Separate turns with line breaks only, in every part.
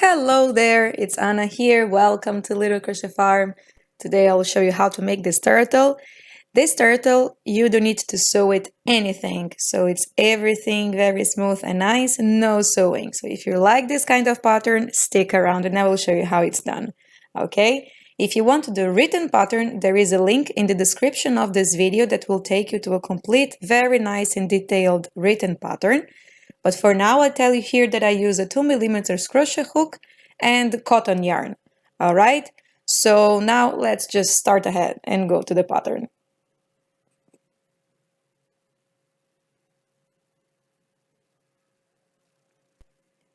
Hello there, it's Anna here. Welcome to Little Crochet Farm. Today I will show you how to make this turtle. This turtle, you don't need to sew it anything, so it's everything very smooth and nice, no sewing. So if you like this kind of pattern, stick around and I will show you how it's done. Okay? If you want to do written pattern, there is a link in the description of this video that will take you to a complete, very nice and detailed written pattern. But for now, I tell you here that I use a 2mm crochet hook and cotton yarn. All right, so now let's just start ahead and go to the pattern.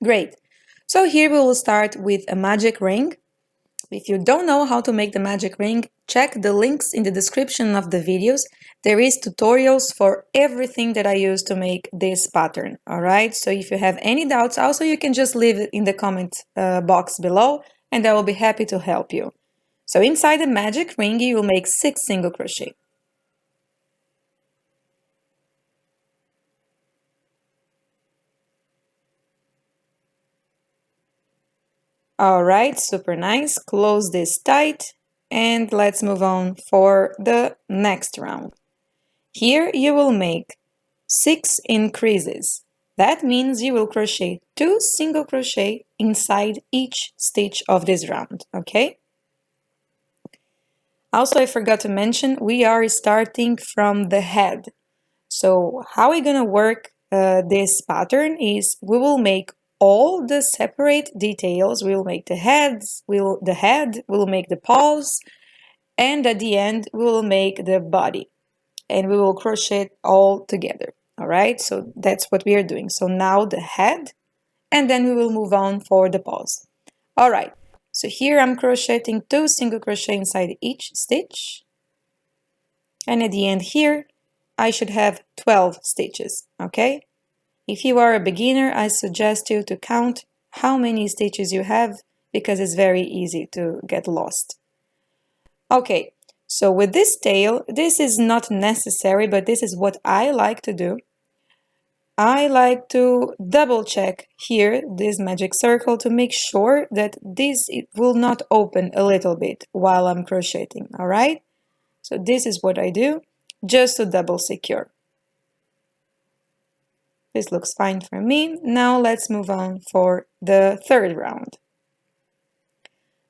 Great. So here we will start with a magic ring. If you don't know how to make the magic ring, check the links in the description of the videos. There is tutorials for everything that I use to make this pattern, alright? So if you have any doubts, also you can just leave it in the comment box below and I will be happy to help you. So inside the magic ring, you will make 6 single crochet. Alright, super nice. Close this tight and let's move on for the next round. Here you will make 6 increases. That means you will crochet 2 single crochet inside each stitch of this round, okay? Also, I forgot to mention, we are starting from the head. So how we're gonna work this pattern is we will make all the separate details. We'll make the heads, we'll make the paws, and at the end we will make the body. And we will crochet it all together. All right, so that's what we are doing. So now the head, and then we will move on for the paws. All right, so here I'm crocheting 2 single crochet inside each stitch. And at the end here, I should have 12 stitches, okay? If you are a beginner, I suggest you to count how many stitches you have because it's very easy to get lost. Okay, so with this tail, this is not necessary, but this is what I like to do. I like to double check here this magic circle to make sure that it will not open a little bit while I'm crocheting, all right? So this is what I do, just to double secure. This looks fine for me. Now let's move on for the third round.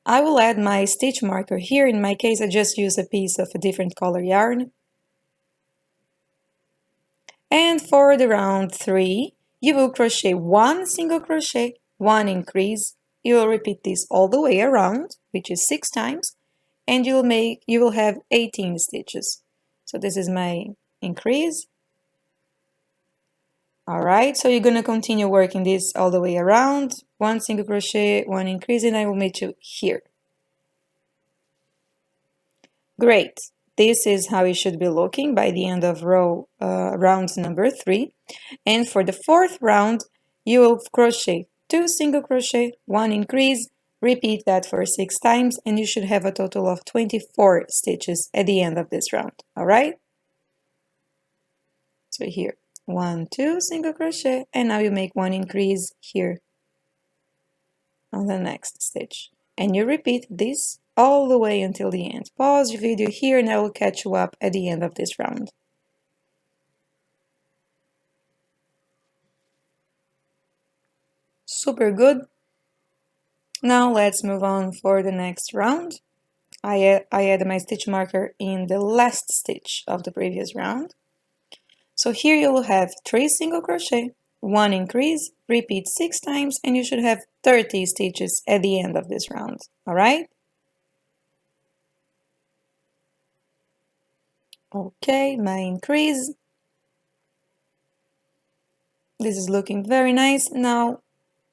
I will add my stitch marker here. In my case, I just use a piece of a different color yarn. And for the round 3, you will crochet 1 single crochet, 1 increase. You will repeat this all the way around, which is 6 times, and you will have 18 stitches. So this is my increase. All right, so you're going to continue working this all the way around. 1 single crochet, 1 increase, and I will meet you here. Great. This is how it should be looking by the end of round number 3. And for the 4th round, you will crochet 2 single crochet, 1 increase, repeat that for 6 times, and you should have a total of 24 stitches at the end of this round. All right? So here, 1, 2 single crochet, and now you make 1 increase here on the next stitch. And you repeat this all the way until the end. Pause your video here and I will catch you up at the end of this round. Super good. Now let's move on for the next round. I added my stitch marker in the last stitch of the previous round. So here you will have 3 single crochet, 1 increase, repeat 6 times, and you should have 30 stitches at the end of this round. All right? Okay, my increase. This is looking very nice. Now,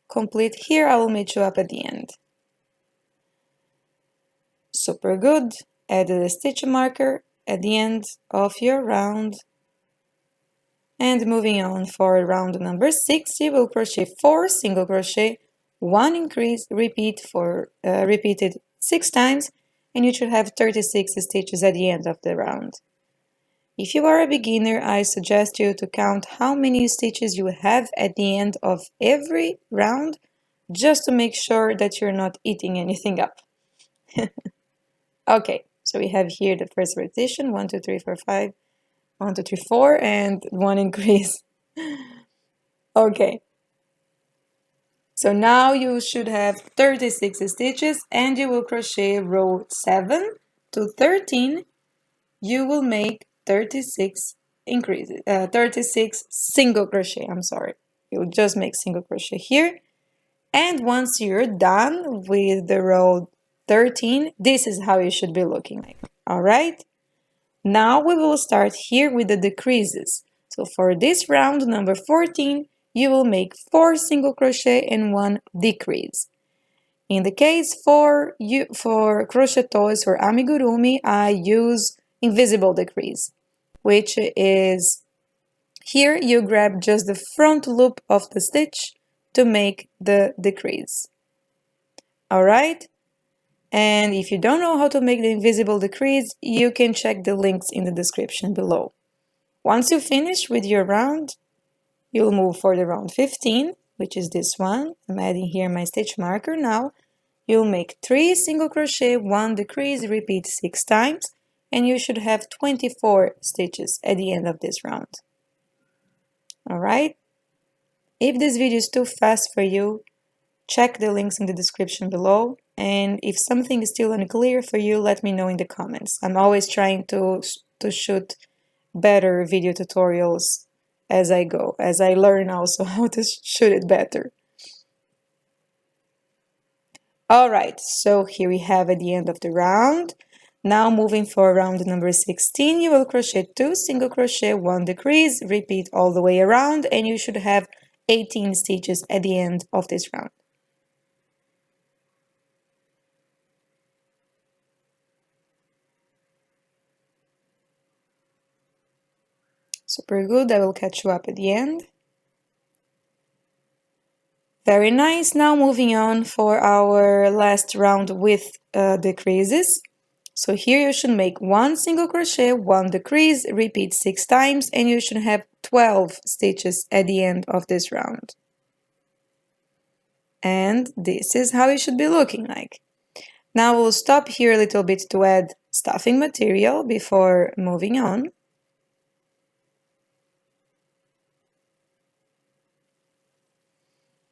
complete here. I will meet you up at the end. Super good. Added a stitch marker at the end of your round. And moving on for round number 6, you will crochet 4 single crochet, 1 increase, repeated 6 times, and you should have 36 stitches at the end of the round. If you are a beginner, I suggest you to count how many stitches you have at the end of every round just to make sure that you're not eating anything up. Okay, so we have here the first repetition, 1, 2, 3, 4, 5, 1, 2, 3, 4, and 1 increase. Okay, so now you should have 36 stitches and you will crochet row 7 to 13. You will make 36 increases, 36 single crochet, I'm sorry. You'll just make single crochet here. And once you're done with the row 13, this is how you should be looking like. All right? Now we will start here with the decreases. So for this round number 14, you will make 4 single crochet and 1 decrease. In the case for crochet toys for amigurumi, I use invisible decrease, which is here you grab just the front loop of the stitch to make the decrease. All right? And if you don't know how to make the invisible decrease, you can check the links in the description below. Once you finish with your round, you'll move for the round 15, which is this one. I'm adding here my stitch marker now. You'll make 3 single crochet, 1 decrease, repeat 6 times, and you should have 24 stitches at the end of this round. Alright? If this video is too fast for you, check the links in the description below, and if something is still unclear for you, let me know in the comments. I'm always trying to shoot better video tutorials as I go, as I learn also how to shoot it better. Alright, so here we have at the end of the round. Now moving for round number 16, you will crochet 2 single crochet, 1 decrease, repeat all the way around, and you should have 18 stitches at the end of this round. Super good, I will catch you up at the end. Very nice, now moving on for our last round with decreases. So here you should make 1 single crochet, 1 decrease, repeat 6 times, and you should have 12 stitches at the end of this round. And this is how it should be looking like. Now we'll stop here a little bit to add stuffing material before moving on.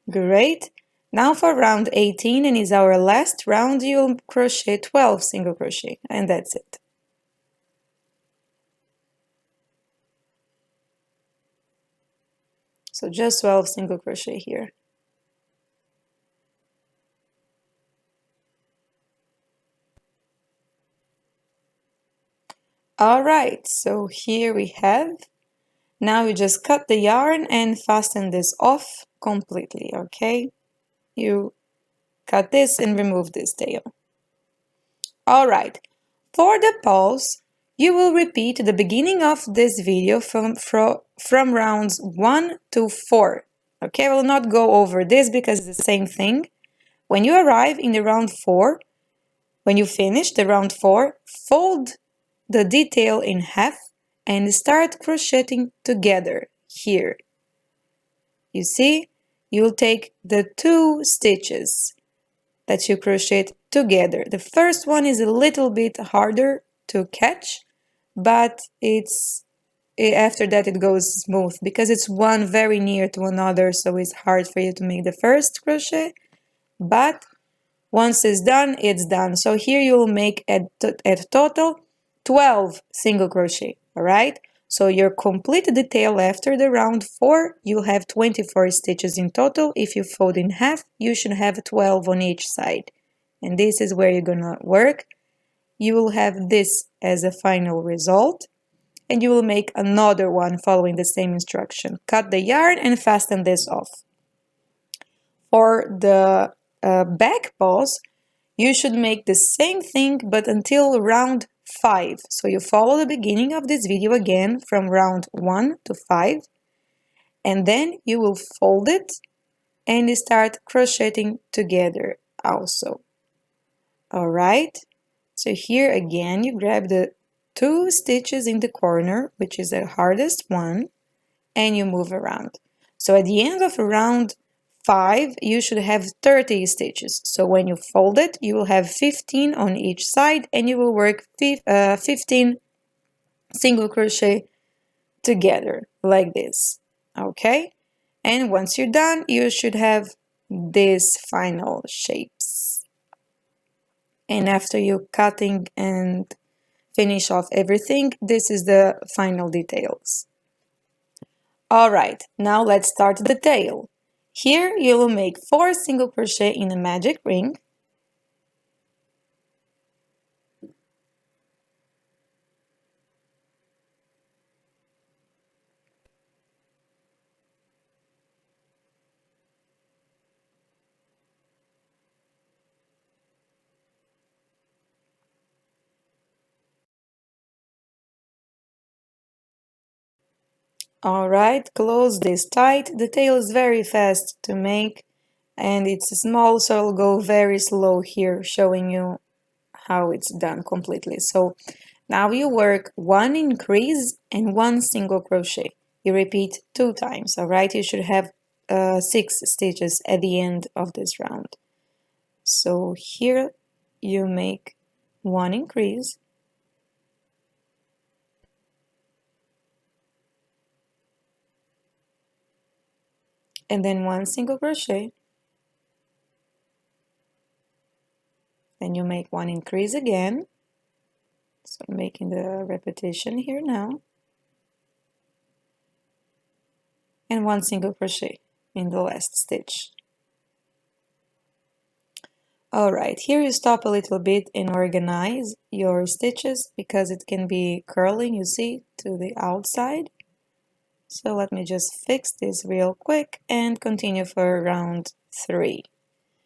Great. Now for round 18, and is our last round, you'll crochet 12 single crochet, and that's it. So just 12 single crochet here. Alright, so here we have. Now you just cut the yarn and fasten this off completely, okay? You cut this and remove this tail. Alright, for the pulse, you will repeat the beginning of this video from rounds 1 to 4. Okay, I will not go over this because it's the same thing. When you arrive in the round 4, when you finish the round 4, fold the detail in half and start crocheting together here. You see, you'll take the 2 stitches that you crocheted together. The first one is a little bit harder to catch, but after that it goes smooth because it's one very near to another, so it's hard for you to make the first crochet, but once it's done, it's done. So here you will make at total 12 single crochet, all right? So your complete detail after the round 4, you'll have 24 stitches in total. If you fold in half, you should have 12 on each side. And this is where you're gonna work. You will have this as a final result. And you will make another one following the same instruction. Cut the yarn and fasten this off. For the back pulse, you should make the same thing but until round 5. So you follow the beginning of this video again from round 1 to 5, and then you will fold it and start crocheting together also. All right, so here again you grab the 2 stitches in the corner, which is the hardest one, and you move around. So at the end of round 5, you should have 30 stitches. So when you fold it, you will have 15 on each side and you will work 15 single crochet together like this. Okay? And once you're done, you should have these final shapes. And after you cutting and finish off everything, this is the final details. Alright, now let's start the tail. Here you will make 4 single crochet in a magic ring. Alright, close this tight. The tail is very fast to make and it's small, so I'll go very slow here, showing you how it's done completely. So now you work 1 increase and 1 single crochet. You repeat 2 times, alright? You should have 6 stitches at the end of this round. So here you make 1 increase and then 1 single crochet. Then you make 1 increase again. So I'm making the repetition here now. And 1 single crochet in the last stitch. Alright, here you stop a little bit and organize your stitches because it can be curling, you see, to the outside. So let me just fix this real quick and continue for round 3.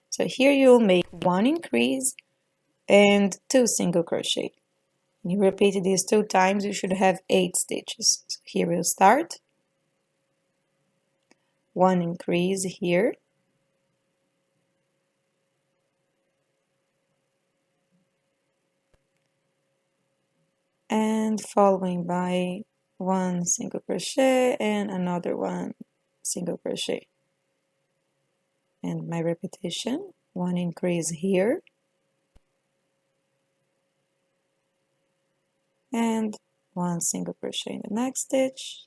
So here you'll make 1 increase and 2 single crochet. You repeat this 2 times, you should have 8 stitches. So here we'll start. 1 increase here. And following by 1 single crochet and another 1 single crochet. And my repetition, 1 increase here. And 1 single crochet in the next stitch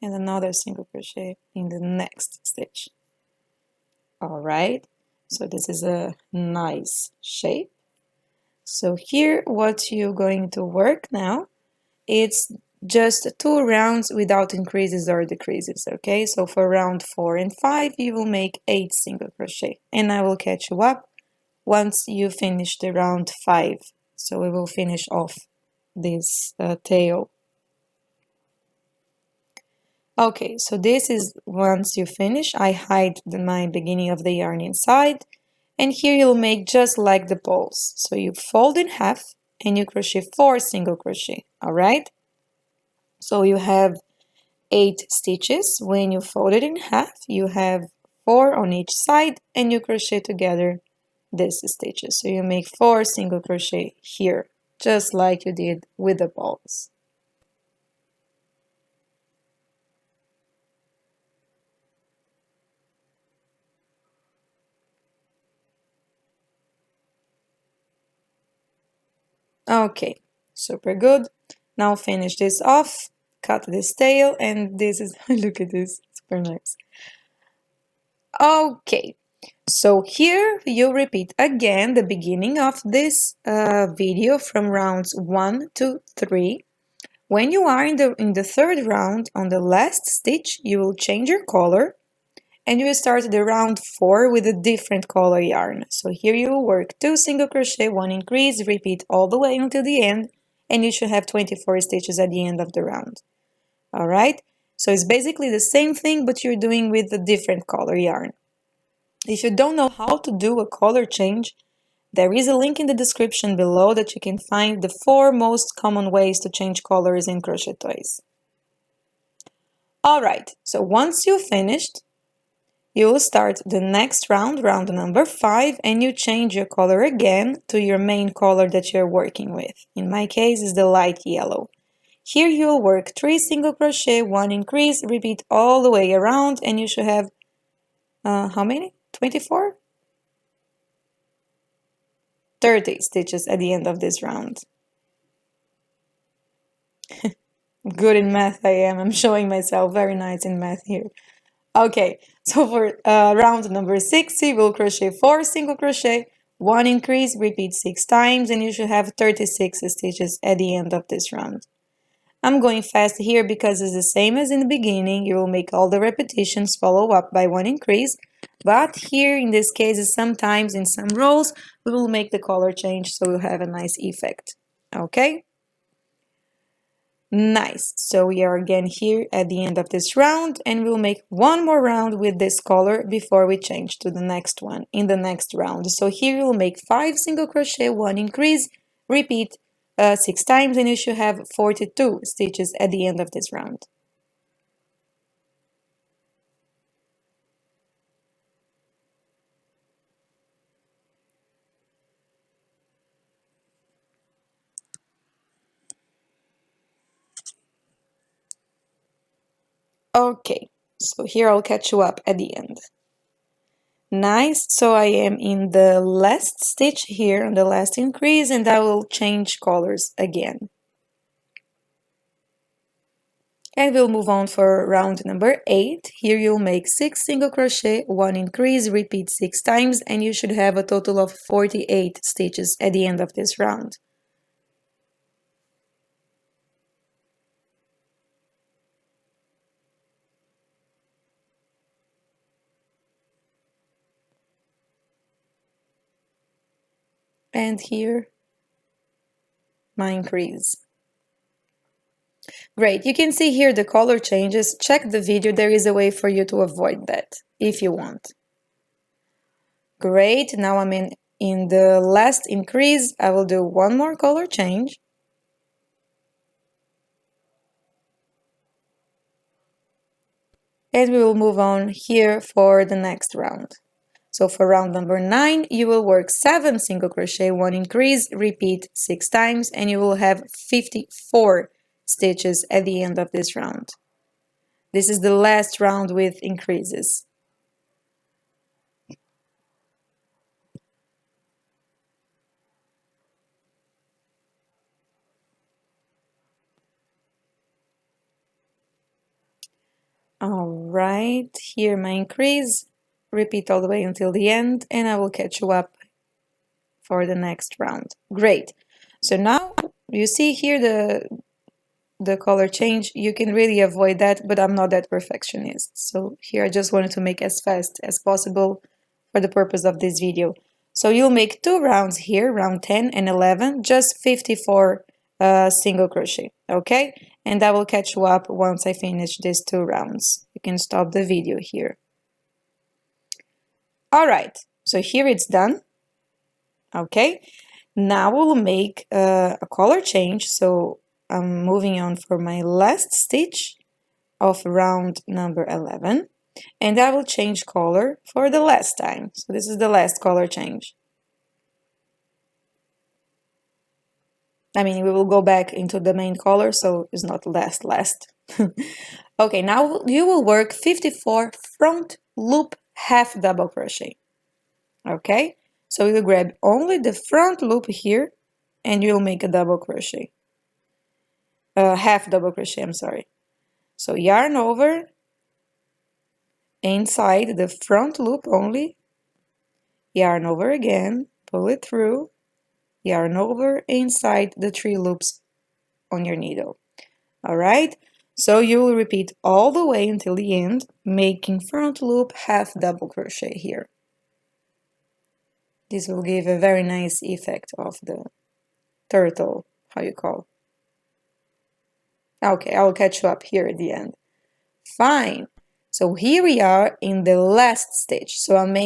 and another single crochet in the next stitch. All right, so this is a nice shape. So here what you're going to work now, it's just 2 rounds without increases or decreases, okay? So for round 4 and 5 you will make 8 single crochet and I will catch you up once you finish the round 5. So we will finish off this tail. Okay, so this is once you finish, I hide my beginning of the yarn inside, and here you'll make just like the poles. So you fold in half and you crochet 4 single crochet, all right? So you have 8 stitches. When you fold it in half, you have 4 on each side and you crochet together these stitches. So you make 4 single crochet here, just like you did with the poles. Okay, super good. Now finish this off, cut this tail, and this is, look at this, super nice. Okay, so here you repeat again the beginning of this video from rounds 1 to 3. When you are in the third round, on the last stitch, you will change your color and you will start the round 4 with a different color yarn. So here you will work 2 single crochet, 1 increase, repeat all the way until the end, and you should have 24 stitches at the end of the round. Alright? So it's basically the same thing, but you're doing with a different color yarn. If you don't know how to do a color change, there is a link in the description below that you can find the 4 most common ways to change colors in crochet toys. Alright, so once you've finished, you will start the next round, round number 5, and you change your color again to your main color that you're working with. In my case, is the light yellow. Here you'll work 3 single crochet, 1 increase, repeat all the way around, and you should have how many? 24? 30 stitches at the end of this round. Good in math I am. I'm showing myself very nice in math here. Okay, so for round number 60, we'll crochet 4 single crochet, 1 increase, repeat 6 times, and you should have 36 stitches at the end of this round. I'm going fast here because it's the same as in the beginning. You will make all the repetitions, follow up by 1 increase, but here in this case, sometimes in some rows, we will make the color change so we'll have a nice effect. Okay? Nice. So we are again here at the end of this round, and we'll make one more round with this color before we change to the next one in the next round. So here we'll make 5 single crochet, 1 increase, repeat 6 times, and you should have 42 stitches at the end of this round. Okay, so here I'll catch you up at the end. Nice, so I am in the last stitch here on the last increase, and I will change colors again. And we'll move on for round number 8. Here you'll make 6 single crochet, 1 increase, repeat 6 times, and you should have a total of 48 stitches at the end of this round. And here, my increase. Great, you can see here the color changes. Check the video, there is a way for you to avoid that, if you want. Great, now I'm in the last increase. I will do one more color change. And we will move on here for the next round. So for round number 9, you will work 7 single crochet, 1 increase, repeat 6 times, and you will have 54 stitches at the end of this round. This is the last round with increases. All right, here my increase. Repeat all the way until the end, and I will catch you up for the next round. Great. So now you see here the color change. You can really avoid that, but I'm not that perfectionist. So here I just wanted to make as fast as possible for the purpose of this video. So you'll make 2 rounds here, round 10 and 11, just 54 single crochet, okay? And I will catch you up once I finish these 2 rounds. You can stop the video here. All right, so here it's done, okay? Now we'll make a color change, so I'm moving on for my last stitch of round number 11, and I will change color for the last time. So this is the last color change. I mean, we will go back into the main color, so it's not last. Okay, now you will work 54 front loop half double crochet. Okay, so you grab only the front loop here, and you'll make a double crochet. Half double crochet, I'm sorry. So yarn over inside the front loop only, yarn over again, pull it through, yarn over inside the 3 loops on your needle. All right, so you will repeat all the way until the end, making front loop half double crochet here. This will give a very nice effect of the turtle, how you call. Okay, I'll catch you up here at the end. Fine. So here we are in the last stitch. So I'm making